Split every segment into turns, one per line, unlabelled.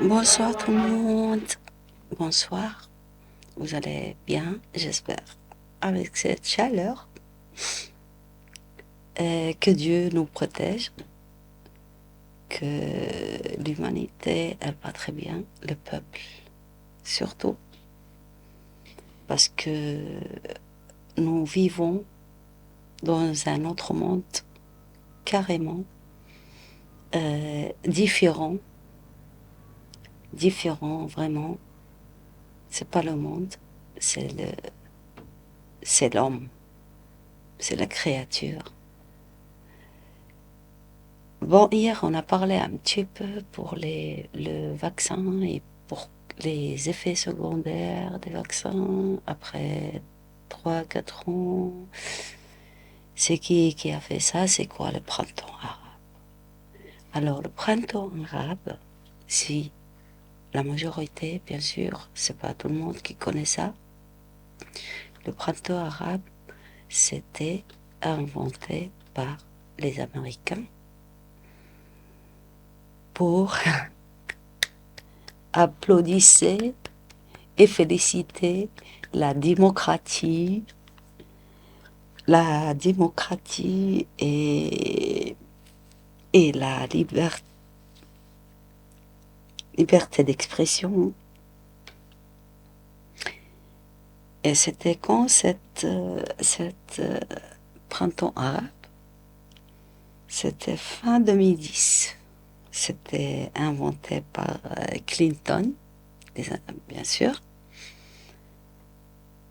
Bonsoir tout le monde. Bonsoir. Vous allez bien, j'espère. Avec cette chaleur, que Dieu nous protège, que l'humanité, elle va très bien, le peuple surtout, parce que nous vivons dans un autre monde carrément différent, différent vraiment. C'est pas le monde, c'est c'est l'homme, c'est la créature. Bon, hier, on a parlé un petit peu pour le vaccin et pour les effets secondaires des vaccins après 3 4 ans. C'est qui a fait ça? C'est quoi le printemps arabe? Alors, le printemps arabe, si la majorité, bien sûr, c'est pas tout le monde qui connaît ça, le printemps arabe, c'était inventé par les Américains pour applaudisser et féliciter la démocratie, la démocratie et la liberté d'expression. Et c'était quand cette printemps arabe? C'était fin 2010. C'était inventé par Clinton, bien sûr,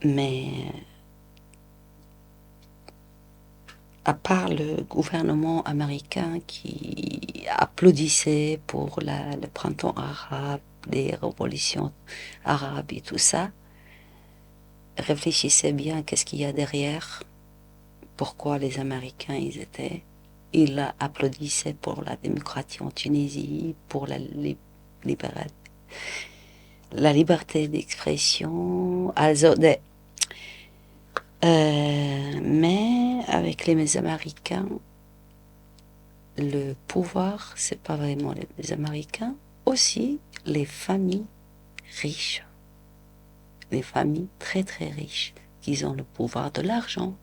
mais à part le gouvernement américain qui applaudissait pour le printemps arabe, les révolutions arabes et tout ça, réfléchissez bien qu'est-ce qu'il y a derrière, pourquoi les Américains ils applaudissaient pour la démocratie en Tunisie, pour la liberté d'expression, mais avec les Américains, le pouvoir, c'est pas vraiment les Américains, aussi les familles riches, les familles très très riches, qui ont le pouvoir de l'argent,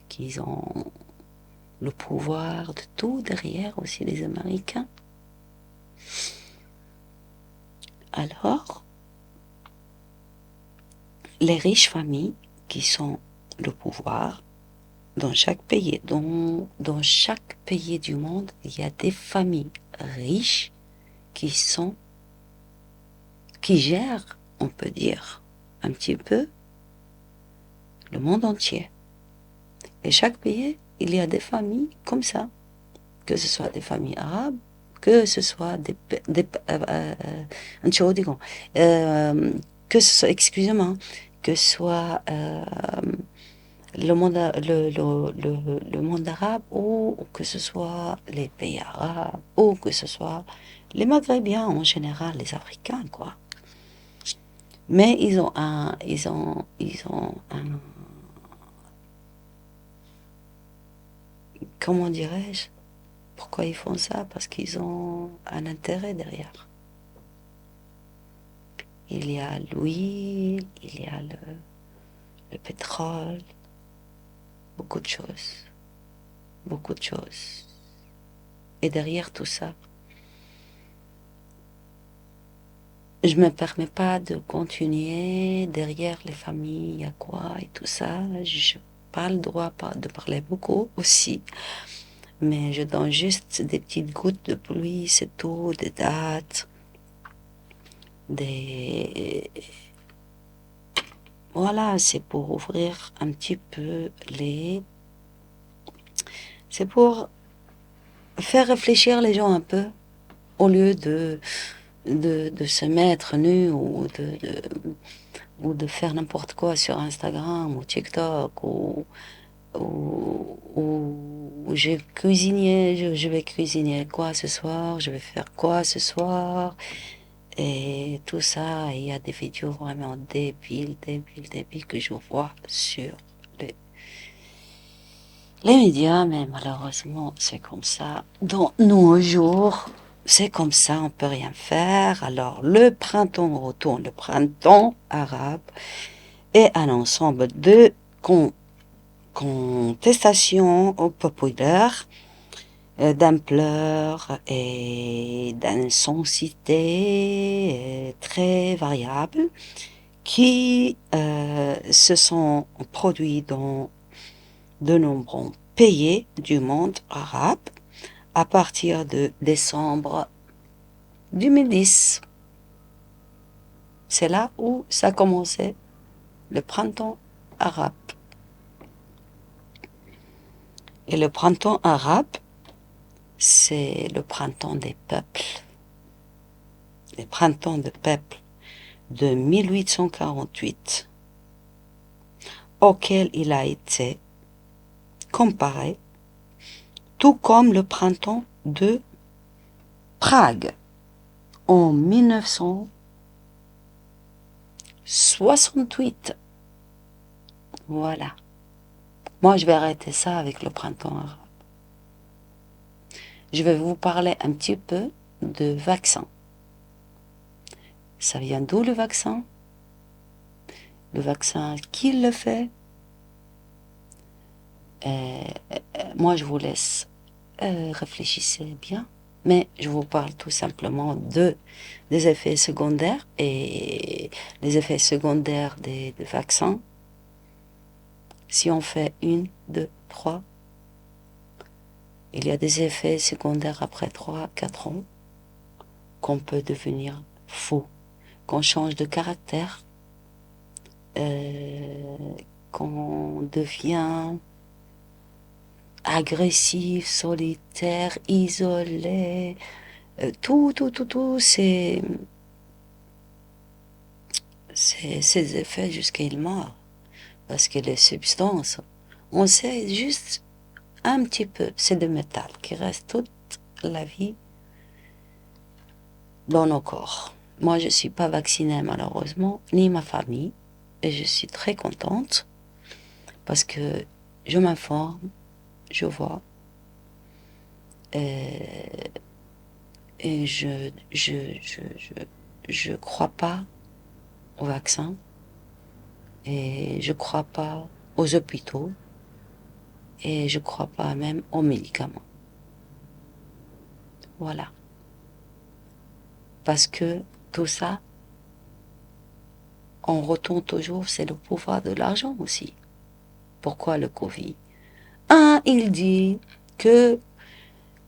qui ont le pouvoir de tout derrière aussi les Américains. Alors, les riches familles qui sont le pouvoir dans chaque pays, dans chaque pays du monde, il y a des familles riches qui sont qui gèrent, on peut dire, un petit peu le monde entier. Et chaque pays, il y a des familles comme ça, que ce soit des familles arabes, que ce soit que ce soit, excusez-moi, que ce soit le monde, le monde arabe ou que ce soit les pays arabes ou que ce soit les Maghrébiens en général, les Africains, quoi. Mais ils ont un, comment dirais-je, pourquoi ils font ça? Parce qu'ils ont un intérêt derrière. Il y a l'huile, il y a le pétrole, beaucoup de choses, beaucoup de choses. Et derrière tout ça, je me permets pas de continuer derrière les familles, il y a quoi et tout ça. Je n'ai pas le droit de parler beaucoup aussi, mais je donne juste des petites gouttes de pluie, c'est tout, des dates, des... Voilà, c'est pour ouvrir un petit peu les... C'est pour faire réfléchir les gens un peu, au lieu de se mettre nu ou de faire n'importe quoi sur Instagram ou TikTok ou je vais cuisiner quoi ce soir, je vais faire quoi ce soir. Et tout ça, il y a des vidéos vraiment débiles que je vois sur les, les médias, mais malheureusement, c'est comme ça. Dans nos jours, c'est comme ça, on peut rien faire. Alors le printemps retourne, le printemps arabe est un ensemble de contestations populaires, d'ampleur et d'intensité très variables qui se sont produits dans de nombreux pays du monde arabe à partir de décembre 2010. C'est là où ça a commencé, le printemps arabe. Et le printemps arabe, c'est le printemps des peuples. Le printemps des peuples de 1848, auquel il a été comparé, tout comme le printemps de Prague en 1968. Voilà. Moi, je vais arrêter ça avec le printemps arabe. Je vais vous parler un petit peu de vaccin. Ça vient d'où le vaccin? Le vaccin, qui le fait? Moi, je vous laisse réfléchissez bien, mais je vous parle tout simplement des effets secondaires et les effets secondaires des vaccins. Si on fait 1, 2, 3, il y a des effets secondaires après 3, 4 ans, qu'on peut devenir fou, qu'on change de caractère, qu'on devient agressif, solitaire, isolé, tout, c'est ces effets jusqu'à il meurt. Parce que les substances, on sait juste un petit peu, c'est de métal qui reste toute la vie dans nos corps. Moi, je ne suis pas vaccinée malheureusement, ni ma famille, et je suis très contente parce que je m'informe, je vois, et, et je crois pas au vaccin et je crois pas aux hôpitaux et je crois pas même aux médicaments. Voilà. Parce que tout ça, on retourne toujours, c'est le pouvoir de l'argent aussi. Pourquoi le Covid? Il dit que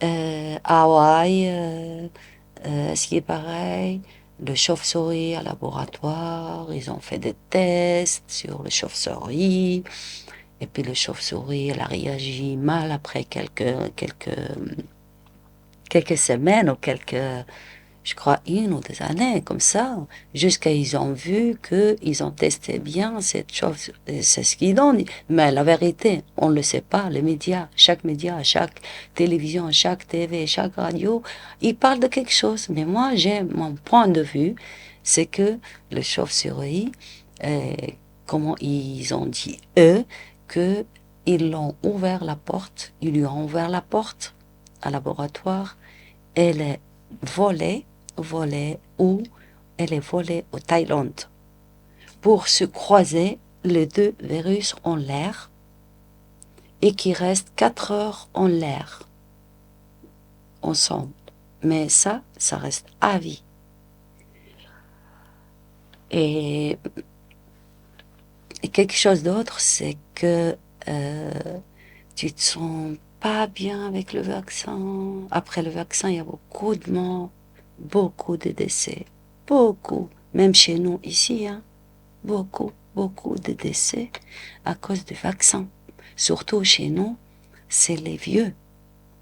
Hawaï, ce qui est pareil, le chauve-souris à laboratoire, ils ont fait des tests sur le chauve-souris, et puis le chauve-souris, elle a réagi mal après quelques semaines ou je crois 1 ou 2 années, comme ça, jusqu'à ils ont vu que ils ont testé bien cette chose, c'est ce qu'ils donnent. Mais la vérité, on ne le sait pas. Les média, chaque télévision, chaque TV, chaque radio, ils parlent de quelque chose. Mais moi, j'ai mon point de vue, c'est que le chauve-souris, comment ils ont dit eux, que ils l'ont ouvert la porte, ils lui ont ouvert la porte à laboratoire, elle est volée ou elle est volée au Thaïlande pour se croiser les deux virus en l'air et qui restent 4 heures en l'air ensemble. Mais ça reste à vie. Et quelque chose d'autre, c'est que tu te sens pas bien avec le vaccin. Après le vaccin, il y a beaucoup de morts, beaucoup de décès, beaucoup. Même chez nous ici, hein, beaucoup de décès à cause du vaccin. Surtout chez nous, c'est les vieux,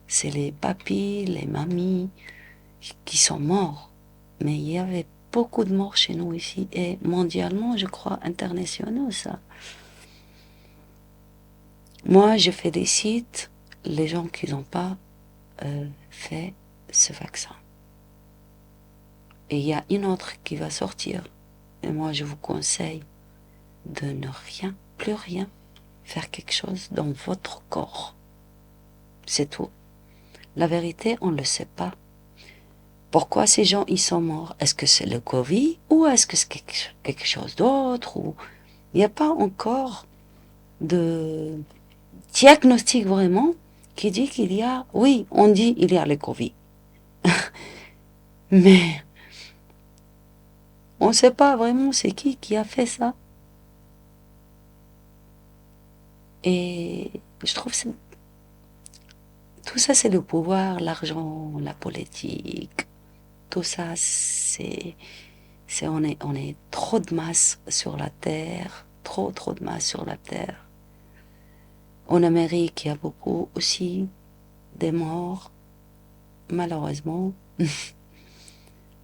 c'est les papis, les mamies qui sont morts. Mais il y avait beaucoup de morts chez nous ici et mondialement, je crois, internationaux, ça. Moi, je félicite les gens qui n'ont pas fait ce vaccin. Et il y a une autre qui va sortir. Et moi, je vous conseille de ne rien, plus rien, faire quelque chose dans votre corps. C'est tout. La vérité, on ne le sait pas. Pourquoi ces gens ils sont morts? Est-ce que c'est le Covid ou est-ce que c'est quelque chose d'autre ou il n'y a pas encore de diagnostic vraiment qui dit qu'il y a, oui, on dit il y a le Covid, mais on ne sait pas vraiment c'est qui a fait ça. Et je trouve que tout ça c'est le pouvoir, l'argent, la politique, tout ça on est trop de masse sur la terre, trop de masse sur la terre. En Amérique, il y a beaucoup aussi des morts, malheureusement.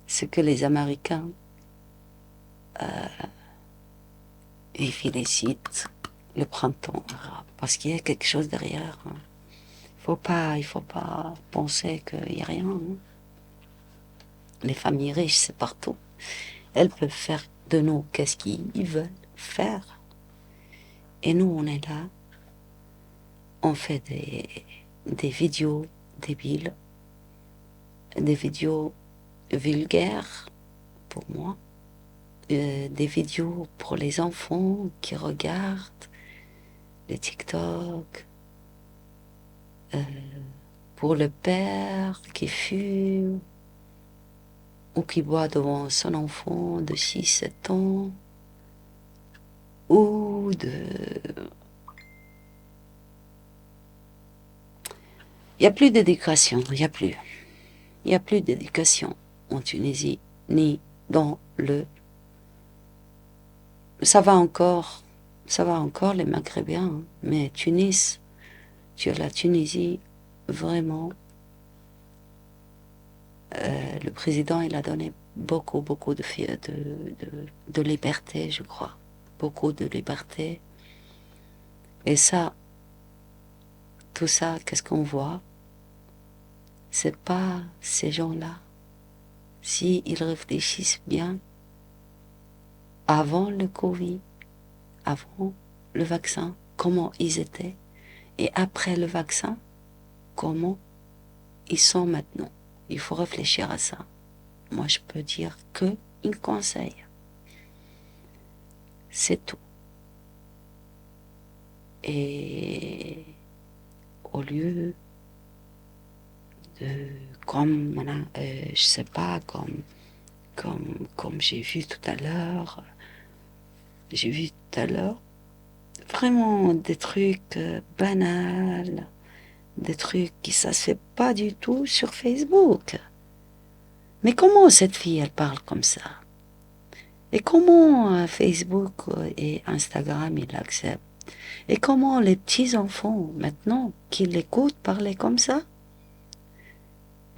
Ce que les Américains ils félicitent le printemps arabe parce qu'il y a quelque chose derrière. Hein. Il faut pas penser qu'il n'y a rien. Hein. Les familles riches, c'est partout. Elles peuvent faire de nous qu'est-ce qu'ils veulent faire. Et nous, on est là, on fait des vidéos débiles, des vidéos vulgaires pour moi, des vidéos pour les enfants qui regardent les TikTok, pour le père qui fume ou qui boit devant son enfant de 6 7 ans ou de... Il n'y a plus d'éducation, il n'y a plus. Il n'y a plus d'éducation en Tunisie, ni dans le... Ça va encore les Maghrébins, hein, mais Tunis, tu as la Tunisie, vraiment, le président, il a donné beaucoup de liberté, je crois. Beaucoup de liberté. Et ça, tout ça, qu'est-ce qu'on voit? C'est pas ces gens-là. Si ils réfléchissent bien, avant le Covid, avant le vaccin, comment ils étaient, et après le vaccin, comment ils sont maintenant. Il faut réfléchir à ça. Moi, je peux dire que un conseil. C'est tout. Et au lieu de, comme, voilà, je sais pas, comme j'ai vu tout à l'heure, vraiment des trucs banals, des trucs qui ça se fait pas du tout sur Facebook. Mais comment cette fille, elle parle comme ça? Et comment Facebook et Instagram, ils l'acceptent? Et comment les petits-enfants, maintenant, qui l'écoutent parler comme ça,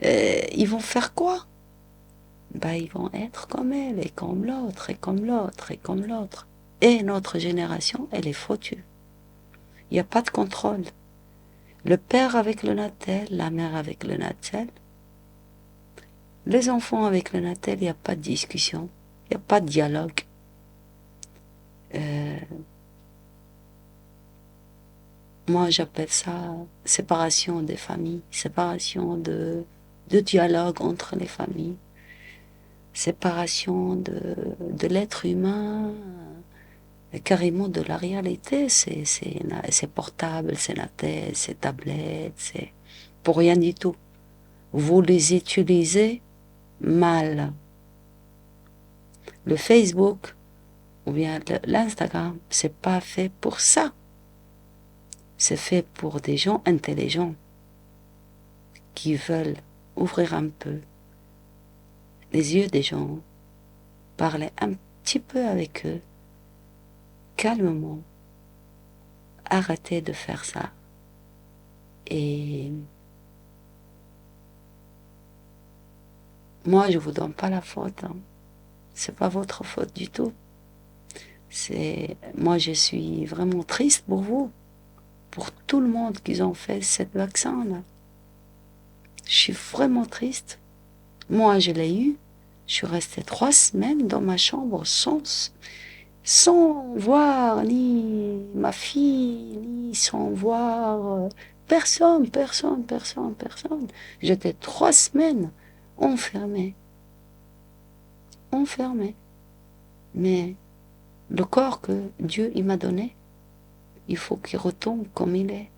ils vont faire quoi? Bah, ils vont être comme elle, et comme l'autre, et comme l'autre, et comme l'autre. Et notre génération, elle est foutue. Il n'y a pas de contrôle. Le père avec le Natel, la mère avec le Natel. Les enfants avec le Natel, il n'y a pas de discussion. Il n'y a pas de dialogue. Euh, Moi, j'appelle ça séparation des familles, séparation de dialogue entre les familles, séparation de l'être humain, carrément de la réalité. C'est portable, c'est la tête, c'est tablette, c'est pour rien du tout. Vous les utilisez mal. Le Facebook ou bien l'Instagram, c'est pas fait pour ça. C'est fait pour des gens intelligents qui veulent ouvrir un peu les yeux des gens, parler un petit peu avec eux, calmement, arrêter de faire ça. Et moi, je vous donne pas la faute. Hein. C'est pas votre faute du tout. Moi, je suis vraiment triste pour vous, pour tout le monde qui ont fait ce vaccin-là. Je suis vraiment triste. Moi, je l'ai eu. Je suis restée 3 semaines dans ma chambre sans voir ni ma fille, ni sans voir personne. J'étais 3 semaines enfermé, enfermé. Mais le corps que Dieu il m'a donné, il faut qu'il retombe comme il est.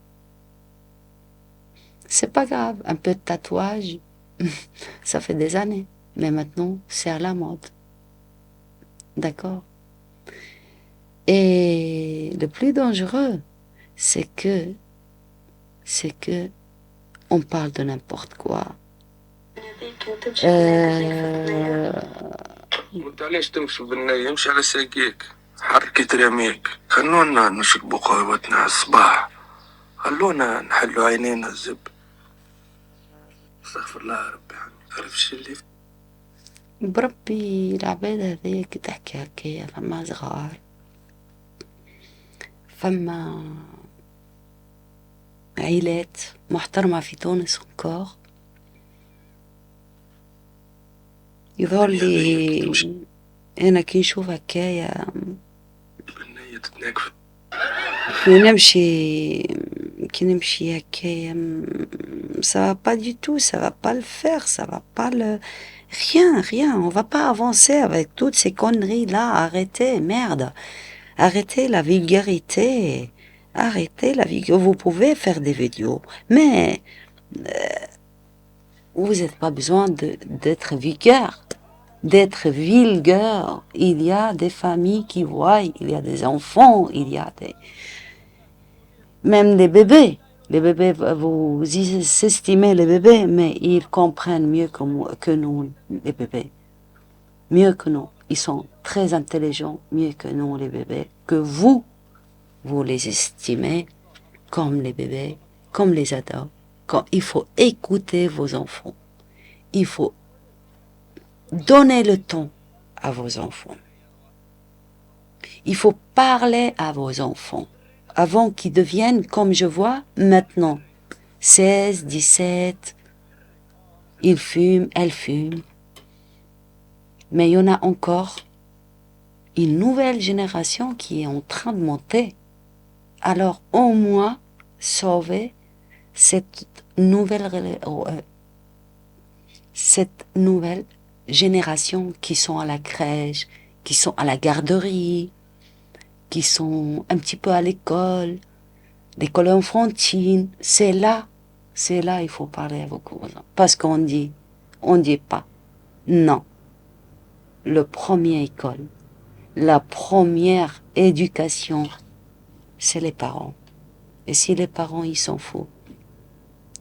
C'est pas grave, un peu de tatouage, ça fait des années. Mais maintenant, c'est à la mode. D'accord? Et le plus dangereux, c'est que, on parle de n'importe quoi.
وانت ليش تمشي بالنية؟ امشي على ساقيك، حركة رميك، خلونا نشربوا قهوتنا على الصباح، خلونا نحلوا عينينا الزب. استغفر الله يا ربي، عرفش اللي
بربي العباد هذيك تحكي هكايا فما صغار، فما عائلات محترمة في تونس encore. يظهر لي أنا كي نشوف هكايا
بالنية تتناقف.
كي نمشي هكايا ça va pas du tout, ça va pas le faire, ça va pas le... Rien, on va pas avancer avec toutes ces conneries-là, arrêtez, merde. Arrêtez la vulgarité. Arrêtez la vulgarité. Vous pouvez faire des vidéos, mais vous n'avez pas besoin d'être vulgaire. D'être vulgaire. Il y a des familles qui voient, il y a des enfants, il y a des... Même des bébés. Les bébés, vous estimez les bébés, mais ils comprennent mieux que nous, les bébés. Mieux que nous. Ils sont très intelligents, mieux que nous, les bébés. Que vous les estimez comme les bébés, comme les ados. Il faut écouter vos enfants. Il faut donner le temps à vos enfants. Il faut parler à vos enfants avant qu'ils deviennent, comme je vois maintenant, 16, 17, ils fument, elles fument. Mais il y en a encore une nouvelle génération qui est en train de monter. Alors au moins sauver cette nouvelle génération qui sont à la crèche, qui sont à la garderie, qui sont un petit peu à l'école enfantine. C'est là, il faut parler à vos cousins. Parce on dit pas, non. Le premier école, la première éducation, c'est les parents. Et si les parents, ils s'en foutent,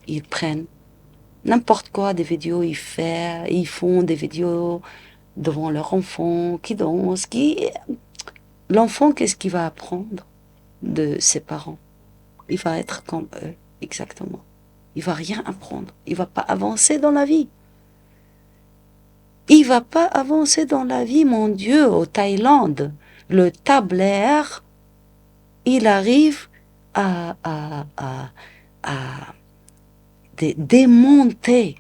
ils prennent n'importe quoi, des vidéos, ils font des vidéos devant leur enfant, qui danse, L'enfant, qu'est-ce qu'il va apprendre de ses parents? Il va être comme eux, exactement. Il va rien apprendre. Il va pas avancer dans la vie. Il va pas avancer dans la vie, mon Dieu, au Thaïlande. Le tablaire, il arrive à démonter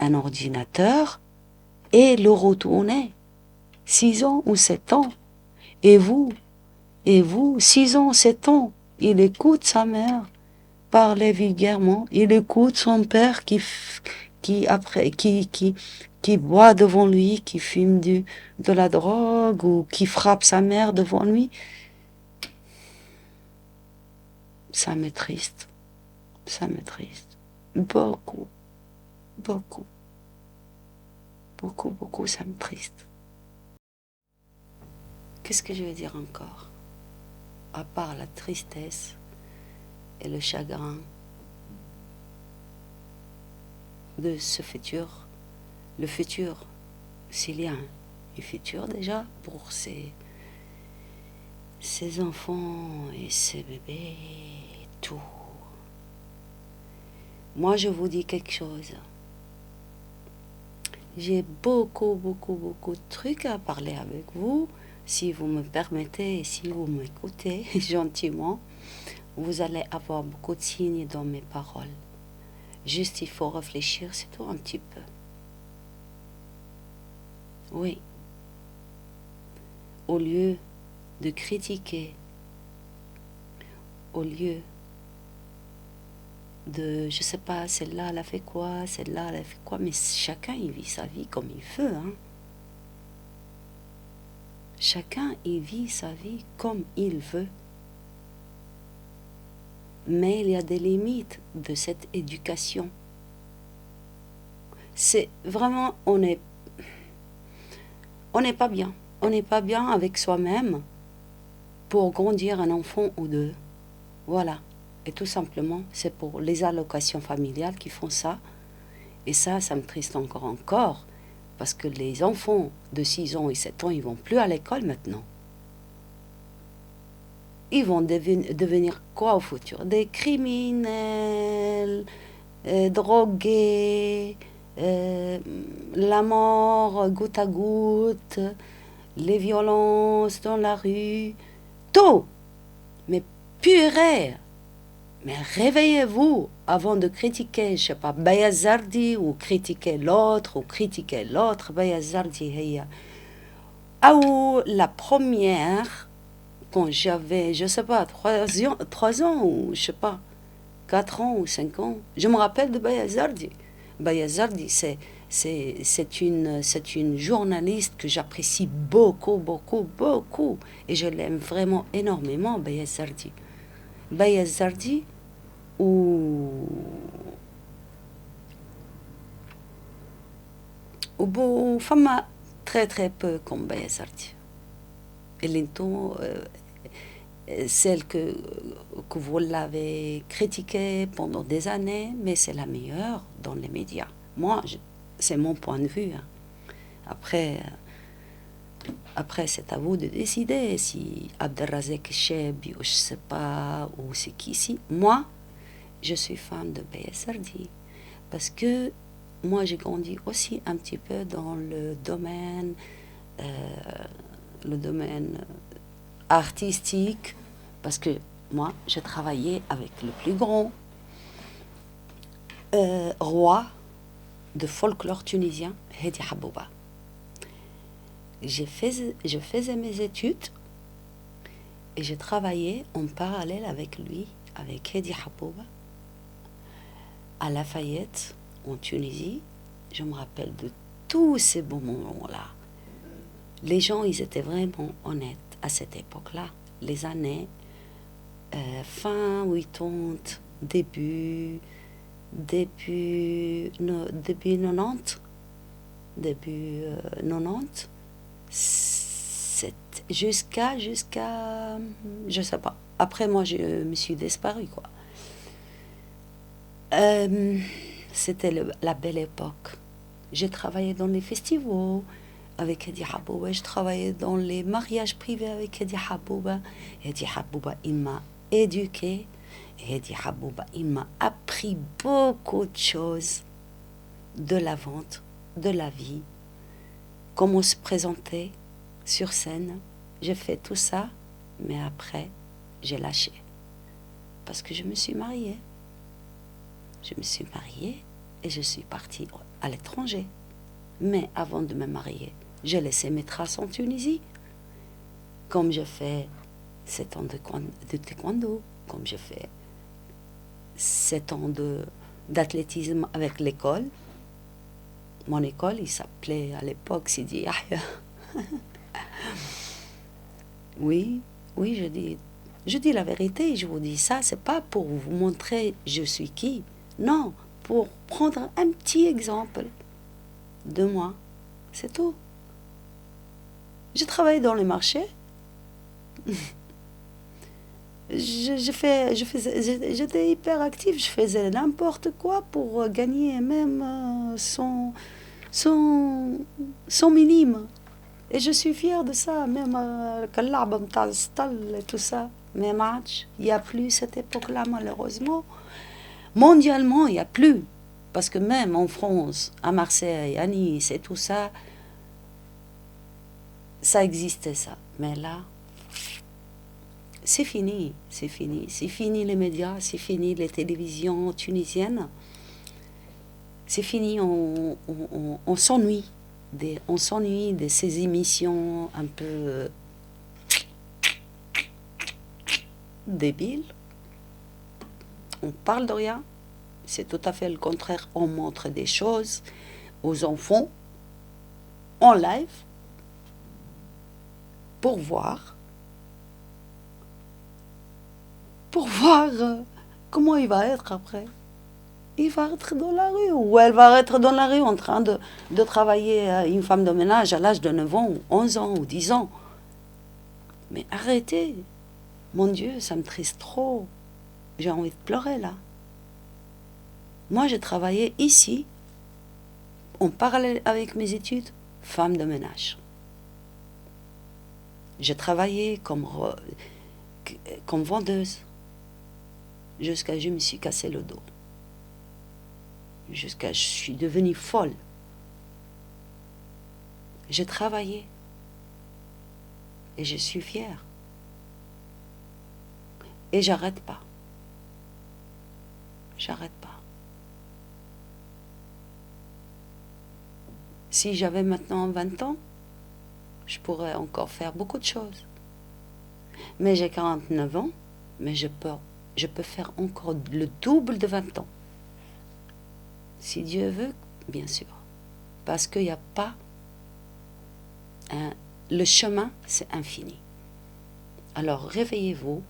un ordinateur et le retourner. 6 ans ou 7 ans. Et vous, 6 ans, 7 ans, il écoute sa mère parler vulgairement, il écoute son père qui boit devant lui, qui fume de la drogue ou qui frappe sa mère devant lui. Ça m'attriste. Ça m'attriste. Beaucoup, beaucoup, beaucoup, beaucoup, ça m'attriste. Qu'est-ce que je vais dire encore? À part la tristesse et le chagrin de ce futur, le futur, s'il y a un futur déjà pour ces enfants et ces bébés, tout. Moi, je vous dis quelque chose. J'ai beaucoup, beaucoup, beaucoup de trucs à parler avec vous. Si vous me permettez et si vous m'écoutez gentiment, vous allez avoir beaucoup de signes dans mes paroles. Juste, il faut réfléchir, c'est tout un petit peu. Oui. Au lieu de critiquer, au lieu de, je sais pas, celle-là, elle a fait quoi, celle-là, elle a fait quoi, mais chacun, il vit sa vie comme il veut, hein. Chacun, il vit sa vie comme il veut. Mais il y a des limites de cette éducation. C'est vraiment, on n'est pas bien. On n'est pas bien avec soi-même pour grandir un enfant ou deux. Voilà. Et tout simplement, c'est pour les allocations familiales qui font ça. Et ça me triste encore. Parce que les enfants de 6 ans et 7 ans, ils vont plus à l'école maintenant. Ils vont devenir quoi au futur? Des criminels, drogués, la mort goutte à goutte, les violences dans la rue, tout. Mais purée, mais réveillez-vous avant de critiquer, je sais pas, Bayazardi ou critiquer l'autre. Bayazardi, heya. Ah, ou la première, quand j'avais, je sais pas, 3 ans ou je sais pas, 4 ans ou 5 ans, je me rappelle de Bayazardi. Bayazardi, c'est une journaliste que j'apprécie beaucoup, beaucoup, beaucoup. Et je l'aime vraiment énormément, Bayazardi. Bayazardi, ou femme très très peu comme Bayazardi. Elle est celle que vous l'avez critiquée pendant des années, mais c'est la meilleure dans les médias. Moi, c'est mon point de vue, hein. Après, c'est à vous de décider si Abdelrazek Chebi ou je sais pas, ou c'est qui ici. Moi, je suis fan de Bayazardi parce que moi, j'ai grandi aussi un petit peu dans le domaine artistique, parce que moi, je travaillais avec le plus grand roi de folklore tunisien, Hedi Habouba. Je faisais mes études et je travaillais en parallèle avec lui, avec Hedi Habouba, à Lafayette, en Tunisie. Je me rappelle de tous ces bons moments-là. Les gens, ils étaient vraiment honnêtes à cette époque-là. Les années fin 80, début 90, jusqu'à, je sais pas. Après, moi, je me suis disparue, quoi. C'était la belle époque. J'ai travaillé dans les festivals avec Hedi Habouba. Je travaillais dans les mariages privés avec Hedi Habouba. Hedi Habouba, il m'a éduquée. Hedi Habouba, il m'a appris beaucoup de choses de la vente, de la vie, comment se présenter sur scène. J'ai fait tout ça, mais après, j'ai lâché. Parce que je me suis mariée. Et je suis partie à l'étranger. Mais avant de me marier, j'ai laissé mes traces en Tunisie. Comme je fais 7 ans de taekwondo, comme je fais 7 ans d'athlétisme avec l'école. Mon école, il s'appelait à l'époque Sidi Yahya. Oui, je dis la vérité, je vous dis ça, c'est pas pour vous montrer je suis qui. Non, pour prendre un petit exemple de moi. C'est tout. Je travaille dans les marchés. J'étais hyper active, je faisais n'importe quoi pour gagner même son minime. Et je suis fière de ça, même et tout ça. Mais match, il n'y a plus cette époque-là, malheureusement. Mondialement, il n'y a plus. Parce que même en France, à Marseille, à Nice et tout ça, ça existait ça. Mais là, c'est fini. C'est fini les médias, c'est fini les télévisions tunisiennes. C'est fini, on s'ennuie. On s'ennuie de ces émissions un peu débiles. On parle de rien. C'est tout à fait le contraire. On montre des choses aux enfants en live pour voir comment il va être après. Il va être dans la rue, ou elle va être dans la rue en train de travailler, une femme de ménage à l'âge de 9 ans, ou 11 ans, ou 10 ans. Mais arrêtez. Mon Dieu, ça me triste trop. J'ai envie de pleurer là. Moi, j'ai travaillé ici, en parallèle avec mes études, femme de ménage. J'ai travaillé comme vendeuse, jusqu'à ce que je me suis cassé le dos. Jusqu'à ce que je suis devenue folle. J'ai travaillé. Et je suis fière. Et j'arrête pas. J'arrête pas. Si j'avais maintenant 20 ans, je pourrais encore faire beaucoup de choses. Mais j'ai 49 ans, mais je peux faire encore le double de 20 ans. Si Dieu veut, bien sûr. Parce qu'il n'y a pas... le chemin, c'est infini. Alors réveillez-vous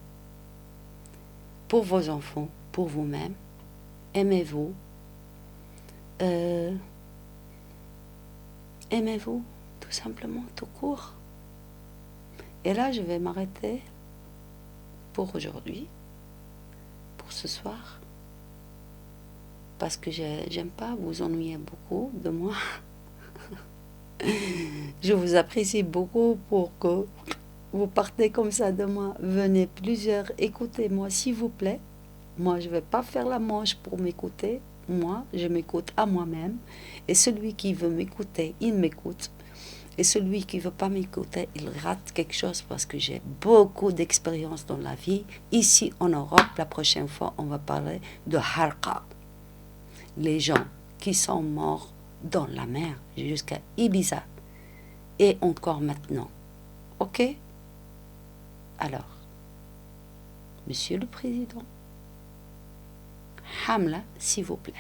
pour vos enfants, pour vous-même. Aimez-vous. Aimez-vous, tout simplement, tout court. Et là, je vais m'arrêter pour aujourd'hui, pour ce soir, parce que j'aime pas vous ennuyer beaucoup de moi. Je vous apprécie beaucoup pour que vous partez comme ça de moi. Venez plusieurs, écoutez-moi s'il vous plaît. Moi, je ne vais pas faire la manche pour m'écouter. Moi, je m'écoute à moi-même. Et celui qui veut m'écouter, il m'écoute. Et celui qui ne veut pas m'écouter, il rate quelque chose parce que j'ai beaucoup d'expérience dans la vie. Ici, en Europe, la prochaine fois, on va parler de Harqa. Les gens qui sont morts dans la mer jusqu'à Ibiza. Et encore maintenant. Ok? Alors, Monsieur le Président, Hamla, s'il vous plaît.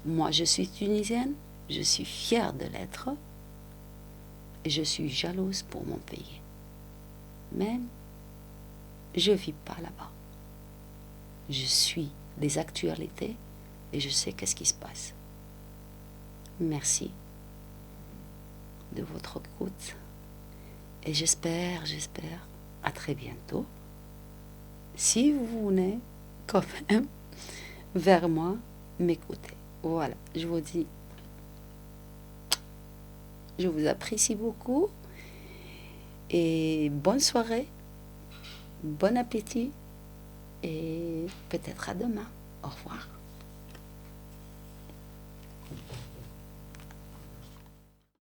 Moi, je suis tunisienne, je suis fière de l'être, et je suis jalouse pour mon pays. Mais je ne vis pas là-bas. Je suis les actualités et je sais qu'est-ce qui se passe. Merci de votre écoute. Et j'espère, à très bientôt. Si vous venez quand même vers moi, m'écouter. Voilà, je vous dis, je vous apprécie beaucoup et bonne soirée, bon appétit et peut-être à demain. Au revoir.